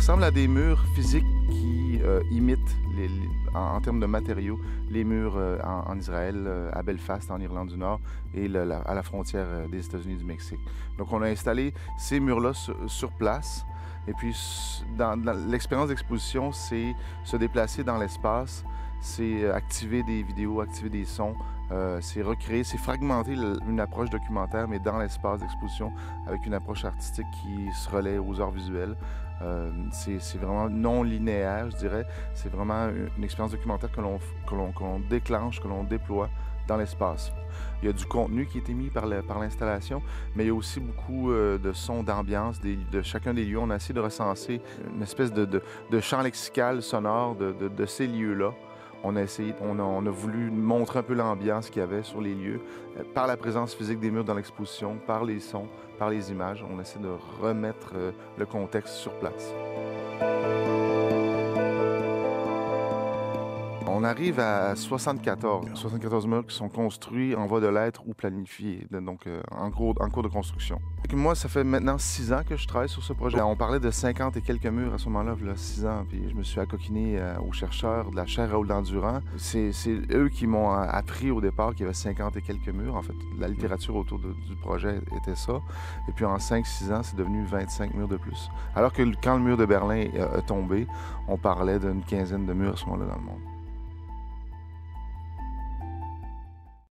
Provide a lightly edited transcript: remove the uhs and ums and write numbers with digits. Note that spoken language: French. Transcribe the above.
ressemblent à des murs physiques qui imitent, en termes de matériaux, les murs en Israël, à Belfast, en Irlande du Nord, et à la frontière des États-Unis et du Mexique. Donc, on a installé ces murs-là sur place. Et puis, dans l'expérience d'exposition, c'est se déplacer dans l'espace, c'est activer des vidéos, activer des sons, c'est recréer, c'est fragmenter une approche documentaire, mais dans l'espace d'exposition, avec une approche artistique qui se relaie aux arts visuels. C'est vraiment non linéaire, je dirais. C'est vraiment une expérience documentaire que l'on déclenche, que l'on déploie dans l'espace. Il y a du contenu qui est émis par l'installation, mais il y a aussi beaucoup de sons d'ambiance de chacun des lieux. On a essayé de recenser une espèce de champ lexical sonore de ces lieux-là. On a voulu montrer un peu l'ambiance qu'il y avait sur les lieux, par la présence physique des murs dans l'exposition, par les sons, par les images. On essaie de remettre le contexte sur place. On arrive à 74 murs qui sont construits en voie de l'être ou planifiés, donc en cours de construction. Moi, ça fait maintenant 6 ans que je travaille sur ce projet. On parlait de 50 et quelques murs à ce moment-là, il y a 6 ans, puis je me suis accoquiné aux chercheurs de la chaire Raoul Dandurand. C'est eux qui m'ont appris au départ qu'il y avait 50 et quelques murs. En fait, la littérature autour du projet était ça. Et puis en 5-6 ans, c'est devenu 25 murs de plus. Alors que quand le mur de Berlin a tombé, on parlait d'une quinzaine de murs à ce moment-là dans le monde.